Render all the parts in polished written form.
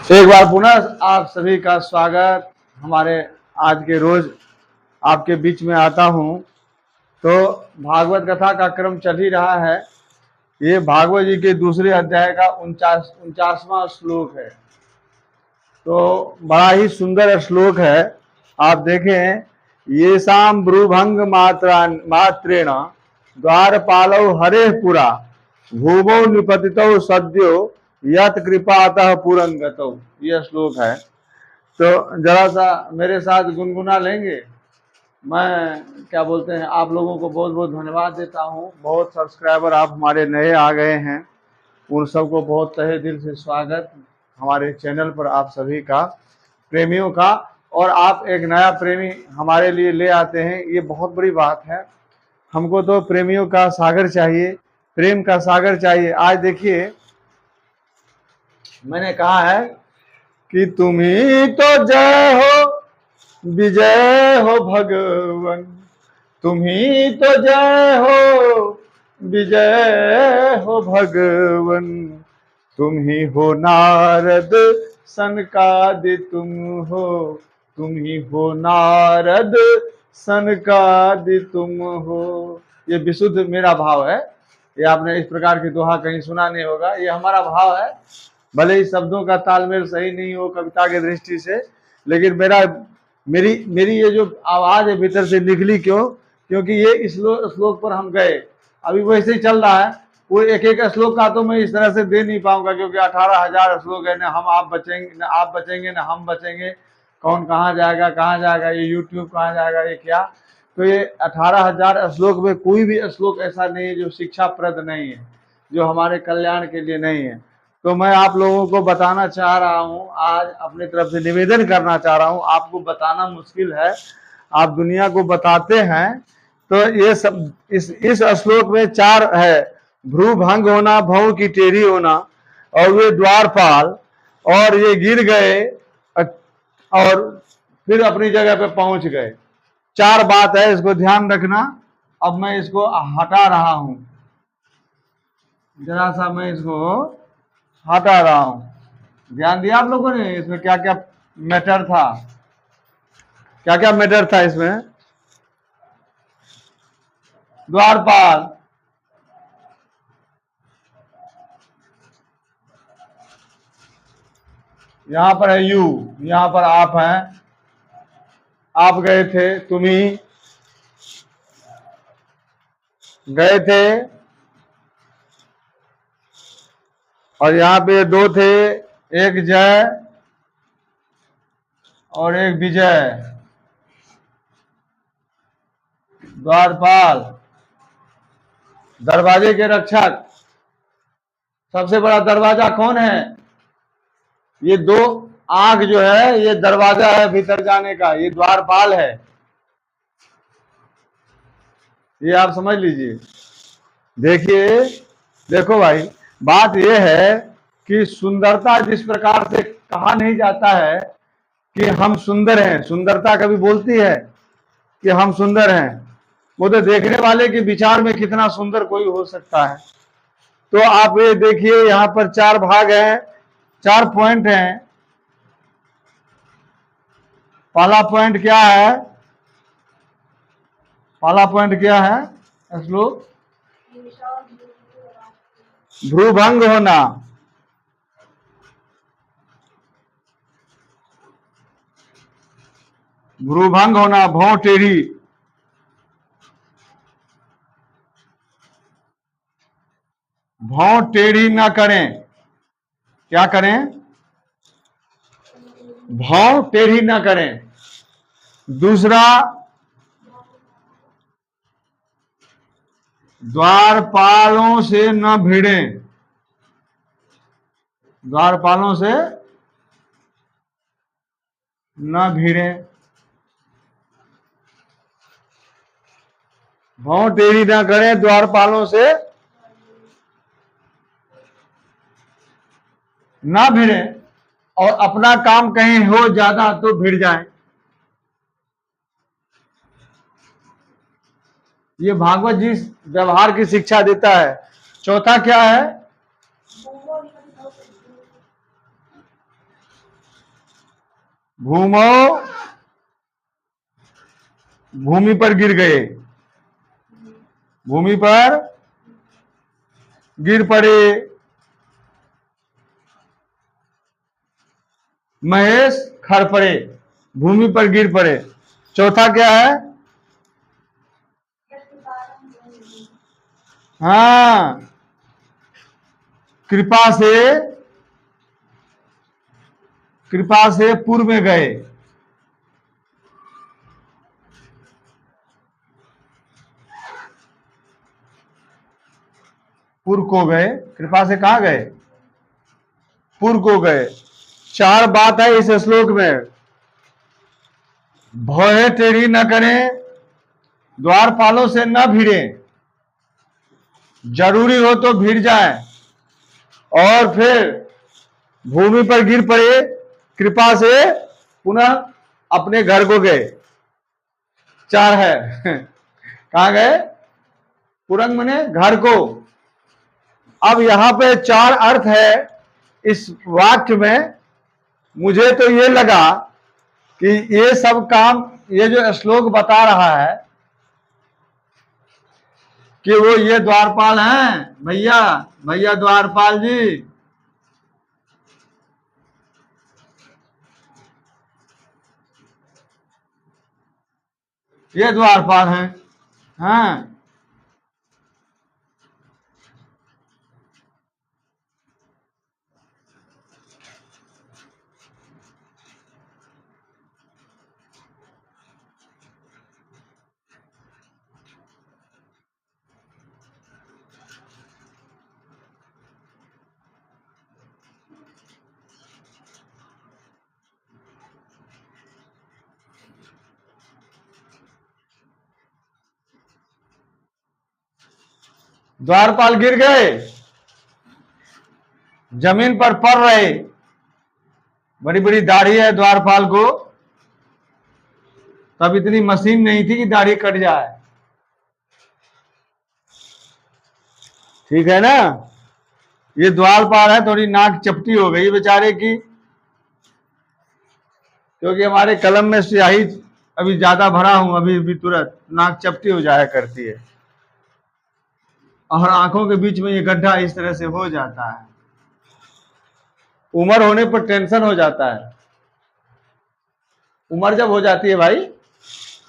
एक बार पुनः आप सभी का स्वागत। हमारे आज के रोज आपके बीच में आता हूँ। तो भागवत कथा का क्रम चल ही रहा है। ये भागवत जी के दूसरे अध्याय का 49वां श्लोक है। तो बड़ा ही सुंदर श्लोक है। आप देखें, ये शाम ब्रूभंग मात्रेण द्वारपालौ हरे पुरा भूमौ निपतितौ सद्यो यत कृपातः पुरं गतौ। यह श्लोक है। तो जरा सा मेरे साथ गुनगुना लेंगे। मैं क्या बोलते हैं, आप लोगों को बहुत बहुत धन्यवाद देता हूँ। बहुत सब्सक्राइबर आप हमारे नए आ गए हैं, उन सबको बहुत तहे दिल से स्वागत हमारे चैनल पर, आप सभी का, प्रेमियों का। और आप एक नया प्रेमी हमारे लिए ले आते हैं, ये बहुत बड़ी बात है। हमको तो प्रेमियों का सागर चाहिए, प्रेम का सागर चाहिए। आज देखिए, मैंने कहा है कि तुम ही तो जय हो विजय हो भगवन, तुम ही तो जय हो विजय हो भगवन, तुम ही हो नारद सनकादि तुम हो, तुम ही हो नारद सनकादि तुम हो। ये विशुद्ध मेरा भाव है। ये आपने इस प्रकार की दोहा कहीं सुना नहीं होगा। ये हमारा भाव है। भले ही शब्दों का तालमेल सही नहीं हो कविता की दृष्टि से, लेकिन मेरी ये जो आवाज है भीतर से निकली क्यों? क्योंकि ये श्लोक पर हम गए। अभी वैसे ही चल रहा है। वो एक एक श्लोक का तो मैं इस तरह से दे नहीं पाऊंगा, क्योंकि 18,000 श्लोक है। न हम आप बचेंगे, न आप बचेंगे, न हम बचेंगे। कौन कहाँ जाएगा, ये यूट्यूब कहाँ जाएगा, ये क्या। तो ये 18,000 श्लोक में कोई भी श्लोक ऐसा नहीं है जो शिक्षाप्रद नहीं है, जो हमारे कल्याण के लिए नहीं है। तो मैं आप लोगों को बताना चाह रहा हूँ, आज अपनी तरफ से निवेदन करना चाह रहा हूँ। आपको बताना मुश्किल है, आप दुनिया को बताते हैं। तो ये सब इस श्लोक में 4 है। भ्रू भंग होना, भौ की टेढ़ी होना, और वे द्वारपाल, और ये गिर गए और फिर अपनी जगह पे पहुंच गए। 4 बात है, इसको ध्यान रखना। अब मैं इसको हटा रहा हूं, जरा सा मैं इसको हटा रहा हूं। ध्यान दिया आप लोगों ने इसमें क्या क्या मैटर था, क्या क्या मैटर था इसमें? द्वारपाल, यहां पर है यू, यहां पर आप हैं, आप गए थे, तुम ही गए थे। और यहां पे 2 थे, एक जय और एक विजय। द्वारपाल, दरवाजे के रक्षक। सबसे बड़ा दरवाजा कौन है? ये 2 आंख जो है, ये दरवाजा है भीतर जाने का, ये द्वारपाल है। ये आप समझ लीजिए। देखिए, देखो भाई, बात यह है कि सुंदरता जिस प्रकार से कहा नहीं जाता है कि हम सुंदर हैं, सुंदरता कभी बोलती है कि हम सुंदर हैं? वो तो देखने वाले के विचार में कितना सुंदर कोई हो सकता है। तो आप ये देखिए, यहां पर 4 भाग हैं, 4 पॉइंट हैं। पहला पॉइंट क्या है? पहला पॉइंट क्या है? श्लोक भ्रूभंग होना, भ्रूभंग होना, भौं टेढ़ी, भौं टेढ़ी ना करें। क्या करें? भौं टेढ़ी ना करें। दूसरा, द्वारपालों से न भिड़ें, द्वारपालों से न भिड़ें। भौं टेढ़ी ना करें, द्वारपालों से ना भिड़ें, और अपना काम कहीं हो ज्यादा तो भिड़ जाए। ये भागवत जी व्यवहार की शिक्षा देता है। चौथा क्या है? भूमौ, भूमि पर गिर गए, भूमि पर गिर पड़े। महेश खड़ पड़े, भूमि पर गिर पड़े। चौथा क्या है? हाँ, कृपा से पूर्व में गए। पूर्व को गए, कृपा से कहां गए? पूर्व को गए। चार बात है इस श्लोक में। भौहें टेढ़ी न करें, द्वारपालों से न भिड़े, जरूरी हो तो भिड़ जाए, और फिर भूमि पर गिर पड़े, कृपा से पुनः अपने घर को गए। चार है। कहां गए? पुरंग मने घर को। अब यहां पे चार अर्थ है इस वाक्य में। मुझे तो ये लगा कि ये सब काम, ये जो श्लोक बता रहा है कि वो ये द्वारपाल हैं, भैया भैया द्वारपाल जी, ये द्वारपाल हैं। हाँ, द्वारपाल गिर गए, जमीन पर पड़ रहे। बड़ी बड़ी दाढ़ी है द्वारपाल को, तब इतनी मशीन नहीं थी कि दाढ़ी कट जाए। ठीक है ना? ये द्वारपाल है, थोड़ी नाक चपटी हो गई बेचारे की, क्योंकि हमारे कलम में स्याही अभी ज्यादा भरा हूं, अभी तुरंत नाक चपटी हो जाया करती है, और आंखों के बीच में ये गड्ढा इस तरह से हो जाता है। उम्र होने पर टेंशन हो जाता है। उम्र जब हो जाती है भाई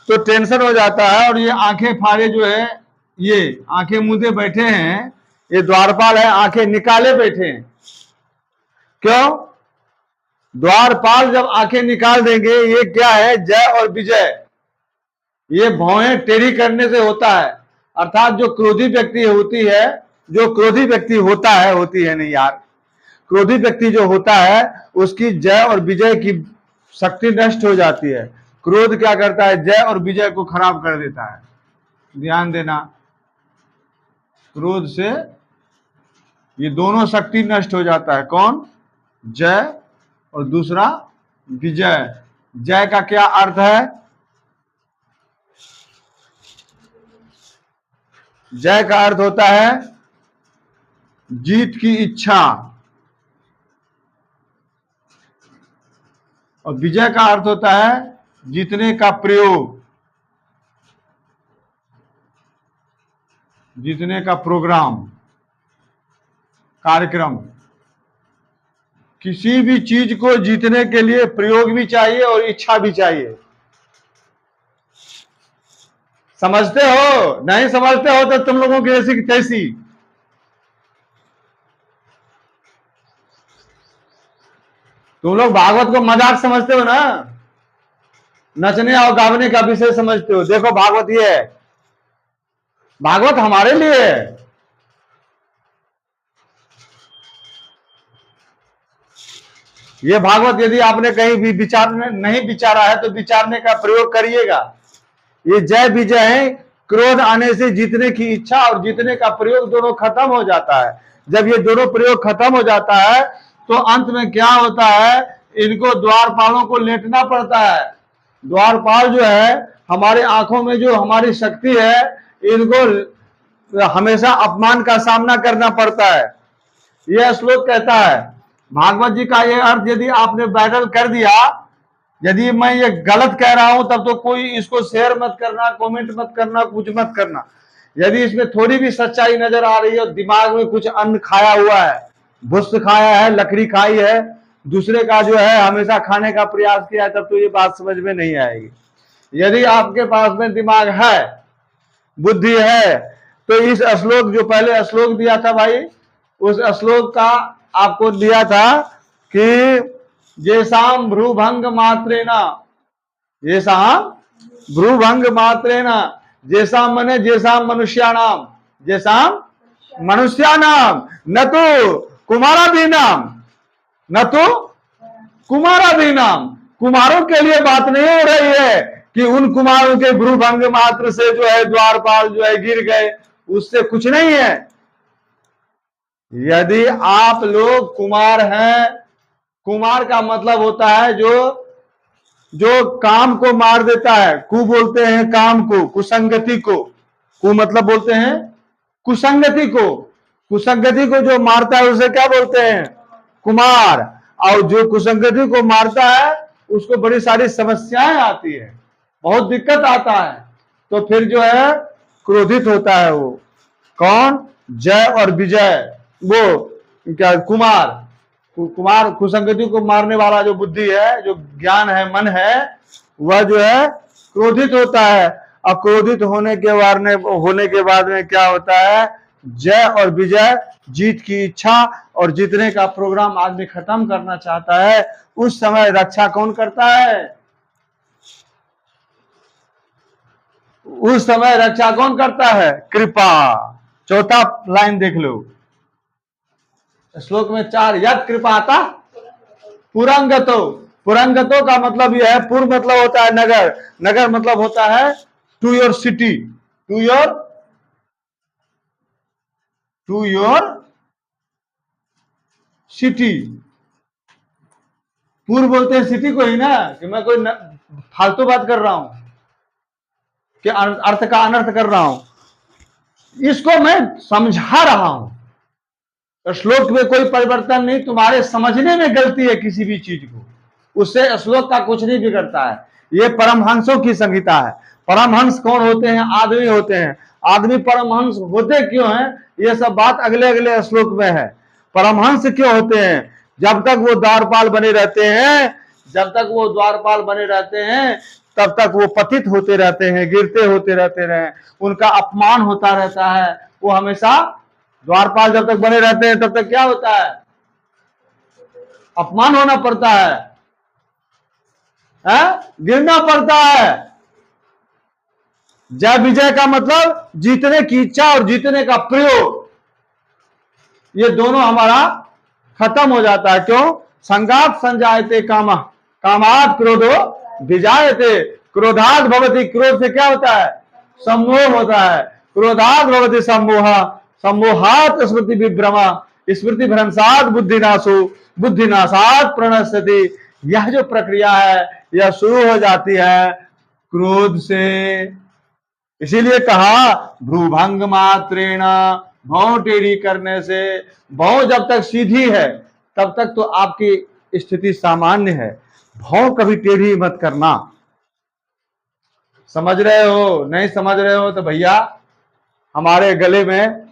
तो टेंशन हो जाता है। और ये आंखें फाड़े जो है, ये आंखें मूंदे बैठे हैं, ये द्वारपाल है, आंखें निकाले बैठे हैं। क्यों? द्वारपाल जब आंखें निकाल देंगे, ये क्या है? जय और विजय। ये भौहें टेढ़ी करने से होता है। अर्थात जो क्रोधी व्यक्ति होती है, जो क्रोधी व्यक्ति होता है, होती है नहीं यार, क्रोधी व्यक्ति जो होता है उसकी जय और विजय की शक्ति नष्ट हो जाती है। क्रोध क्या करता है? जय और विजय को खराब कर देता है। ध्यान देना, क्रोध से ये दोनों शक्ति नष्ट हो जाता है। कौन? जय, और दूसरा विजय। जय का क्या अर्थ है? जय का अर्थ होता है जीत की इच्छा, और विजय का अर्थ होता है जीतने का प्रयोग, जीतने का प्रोग्राम, कार्यक्रम। किसी भी चीज को जीतने के लिए प्रयोग भी चाहिए और इच्छा भी चाहिए। समझते हो? नहीं समझते हो तो तुम लोगों की ऐसी तैसी। तुम लोग भागवत को मजाक समझते हो ना, नचने और गावने का विषय समझते हो। देखो भागवत ये है, भागवत हमारे लिए है। ये भागवत यदि आपने कहीं भी नहीं विचारा है तो विचारने का प्रयोग करिएगा। ये जय विजय है, क्रोध आने से जीतने की इच्छा और जीतने का प्रयोग दोनों खत्म हो जाता है। जब ये दोनों प्रयोग खत्म हो जाता है तो अंत में क्या होता है? इनको द्वारपालों को लेटना पड़ता है। द्वारपाल जो है, हमारे आंखों में जो हमारी शक्ति है, इनको हमेशा अपमान का सामना करना पड़ता है। यह श्लोक कहता है, भागवत जी का यह अर्थ यदि आपने बैटल कर दिया यदि मैं ये गलत कह रहा हूं तब तो कोई इसको शेयर मत करना, कमेंट मत करना, कुछ मत करना। यदि इसमें थोड़ी भी सच्चाई नजर आ रही है और दिमाग में कुछ अन्न खाया हुआ है, भुस खाया है, लकड़ी खाई है, दूसरे का जो है हमेशा खाने का प्रयास किया है, तब तो ये बात समझ में नहीं आएगी। यदि आपके पास में दिमाग है, बुद्धि है, तो इस श्लोक, जो पहले श्लोक दिया था भाई, उस श्लोक का आपको दिया था कि जैसाम भ्रूभंग मात्रेना, जैसाम भ्रूभंग मात्रेना, जैसा मने जैसा मनुष्याणाम, जैसा मनुष्याणाम, न तो कुमारादीनाम, न तो कुमारादीनाम। कुमारों के लिए बात नहीं हो रही है कि उन कुमारों के भ्रूभंग मात्र से जो है द्वारपाल जो है गिर गए, उससे कुछ नहीं है। यदि आप लोग कुमार हैं, कुमार का मतलब होता है जो काम को मार देता है। कु बोलते हैं काम को, कुसंगति को। कु मतलब बोलते हैं कुसंगति को। कुसंगति को जो मारता है उसे क्या बोलते हैं? कुमार। और जो कुसंगति को मारता है उसको बड़ी सारी समस्याएं आती है, बहुत दिक्कत आता है, तो फिर जो है क्रोधित होता है वो। कौन? जय और विजय, वो क्या कुमार। कुमार कुसंगति को मारने वाला जो बुद्धि है, जो ज्ञान है, मन है, वह जो है क्रोधित होता है। और क्रोधित होने के बाद में क्या होता है? जय और विजय, जीत की इच्छा और जीतने का प्रोग्राम आदमी खत्म करना चाहता है। उस समय रक्षा कौन करता है? उस समय रक्षा कौन करता है? कृपा। चौथा लाइन देख लो श्लोक में 4, यद कृपाता पुरंगतो। पुरंगतो का मतलब यह है, पुर मतलब होता है नगर, नगर मतलब होता है to your city, to your city. पुर बोलते हैं सिटी को ही ना, कि मैं कोई फालतू बात कर रहा हूं कि अर्थ का अनर्थ कर रहा हूं, इसको मैं समझा रहा हूं। तो श्लोक में कोई परिवर्तन नहीं, तुम्हारे समझने में गलती है किसी भी चीज को, उससे श्लोक का कुछ नहीं बिगड़ता है। ये परमहंसों की संहिता है। परमहंस कौन होते हैं? आदमी होते हैं। आदमी परमहंस होते क्यों हैं? ये सब बात अगले अगले श्लोक में है। परमहंस क्यों होते हैं? जब तक वो द्वारपाल बने रहते हैं, जब तक वो द्वारपाल बने रहते हैं, तब तक वो पतित होते रहते हैं, गिरते होते रहते हैं, उनका अपमान होता रहता है। वो हमेशा द्वारपाल जब तक बने रहते हैं तब तक क्या होता है? अपमान होना पड़ता है, गिरना पड़ता है। जय विजय का मतलब जीतने की इच्छा और जीतने का प्रयोग, ये दोनों हमारा खत्म हो जाता है। क्यों? संगात संजायते कामा, कामात क्रोधो विजायते, क्रोधात भवति, क्रोध से क्या होता है? सम्मोह होता है। क्रोधात भवति सम्मोह, सम्मोहात स्मृति विभ्रमा, स्मृति भ्रंशात बुद्धिनाशो, बुद्धिनाशात प्रणश्यति। यह जो प्रक्रिया है यह शुरू हो जाती है क्रोध से। इसीलिए कहा भ्रूभंग मात्रेण, भौं टेढ़ी करने से। भौं जब तक सीधी है तब तक तो आपकी स्थिति सामान्य है, भौं कभी टेढ़ी मत करना। समझ रहे हो? नहीं समझ रहे हो तो भैया हमारे गले में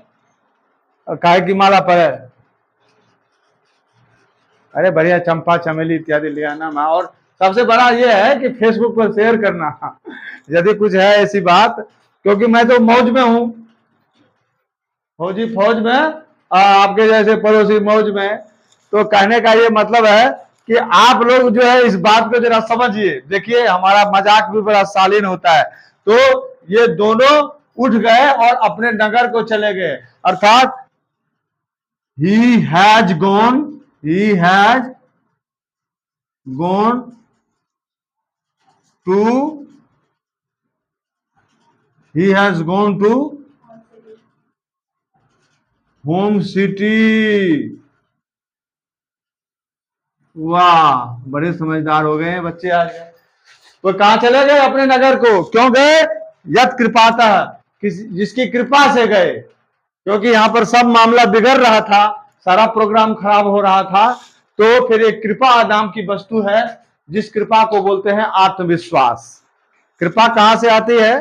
काहे की माला पर है, अरे बढ़िया चंपा चमेली इत्यादि ले आना माँ। और सबसे बड़ा ये है कि फेसबुक पर शेयर करना यदि कुछ है ऐसी बात, क्योंकि मैं तो मौज में हूं, फौज में, आपके जैसे पड़ोसी मौज में। तो कहने का ये मतलब है कि आप लोग जो है इस बात को जरा समझिए। देखिए हमारा मजाक भी बड़ा शालीन होता है। तो ये दोनों उठ गए और अपने नगर को चले गए, अर्थात he has gone to home city. वाह, बड़े समझदार हो गए बच्चे आज। तो कहां चले गए? अपने नगर को। क्यों गए? यत कृपातः, जिसकी कृपा से गए। क्योंकि यहां पर सब मामला बिगड़ रहा था, सारा प्रोग्राम खराब हो रहा था। तो फिर एक कृपा नाम की वस्तु है, जिस कृपा को बोलते हैं आत्मविश्वास। कृपा कहां से आती है?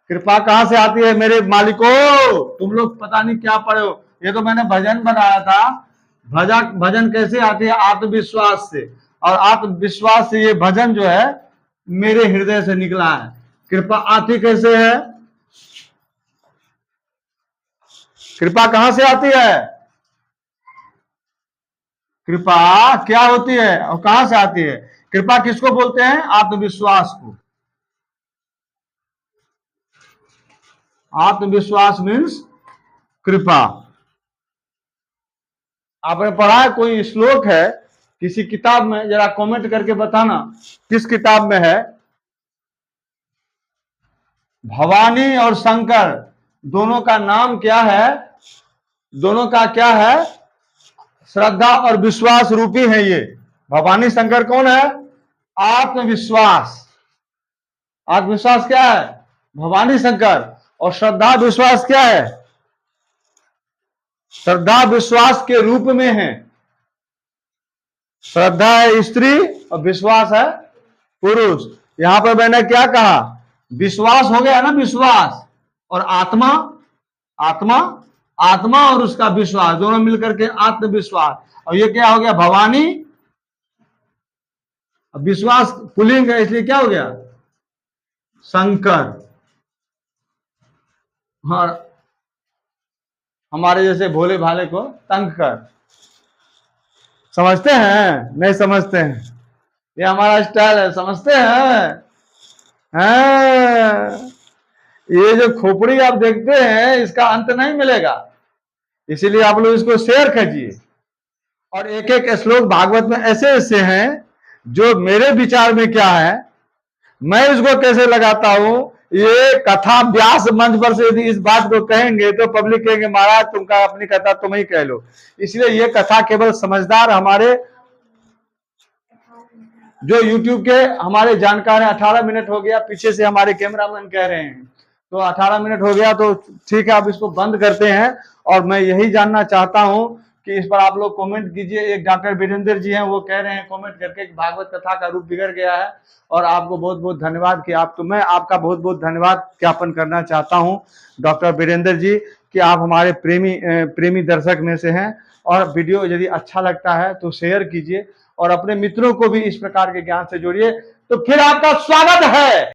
कृपा कहां से आती है मेरे मालिकों? तुम लोग पता नहीं क्या पढ़े हो। ये तो मैंने भजन बनाया था। भजन कैसे आती है? आत्मविश्वास से। और आत्मविश्वास से ये भजन जो है मेरे हृदय से निकला है। कृपा आती कैसे है? कृपा कहां से आती है? कृपा क्या होती है और कहां से आती है? कृपा किसको बोलते हैं? आत्मविश्वास को। आत्मविश्वास मीन्स कृपा। आपने पढ़ा है? कोई श्लोक है किसी किताब में? जरा कमेंट करके बताना किस किताब में है। भवानी और शंकर दोनों का नाम क्या है? दोनों का क्या है? श्रद्धा और विश्वास रूपी है ये। भवानी शंकर कौन है? आत्मविश्वास। आत्मविश्वास क्या है? भवानी शंकर। और श्रद्धा विश्वास क्या है? श्रद्धा विश्वास के रूप में है। श्रद्धा है स्त्री और विश्वास है पुरुष। यहां पर मैंने क्या कहा? विश्वास हो गया ना, विश्वास। और आत्मा, आत्मा, आत्मा और उसका विश्वास दोनों मिलकर के आत्मविश्वास। और ये क्या हो गया? भवानी। विश्वास पुल्लिंग है इसलिए क्या हो गया? शंकर। हाँ, हमारे जैसे भोले भाले को तंग कर। समझते हैं? नहीं समझते हैं? ये हमारा स्टाइल है, समझते हैं? हाँ। ये जो खोपड़ी आप देखते हैं इसका अंत नहीं मिलेगा, इसीलिए आप लोग इसको शेयर कीजिए। और एक एक श्लोक भागवत में ऐसे ऐसे हैं जो मेरे विचार में क्या है, मैं इसको कैसे लगाता हूं। ये कथा व्यास मंच पर से यदि इस बात को कहेंगे तो पब्लिक कहेंगे महाराज तुमका अपनी कथा तुम ही कह लो। इसलिए ये कथा केवल समझदार हमारे जो YouTube के हमारे जानकार हैं। 18 मिनट हो गया, पीछे से हमारे कैमरामैन कह रहे हैं तो 18 मिनट हो गया तो ठीक है, आप इसको बंद करते हैं। और मैं यही जानना चाहता हूं कि इस पर आप लोग कमेंट कीजिए। एक डॉक्टर वीरेंद्र जी हैं, वो कह रहे हैं कमेंट करके कि भागवत कथा का रूप बिगड़ गया है। और आपको बहुत बहुत धन्यवाद कि आप, तो मैं आपका बहुत बहुत धन्यवाद ज्ञापन करना चाहता हूं डॉक्टर वीरेंद्र जी कि आप हमारे प्रेमी दर्शक में से हैं। और वीडियो यदि अच्छा लगता है तो शेयर कीजिए और अपने मित्रों को भी इस प्रकार के ज्ञान से जोड़िए। तो फिर आपका स्वागत है।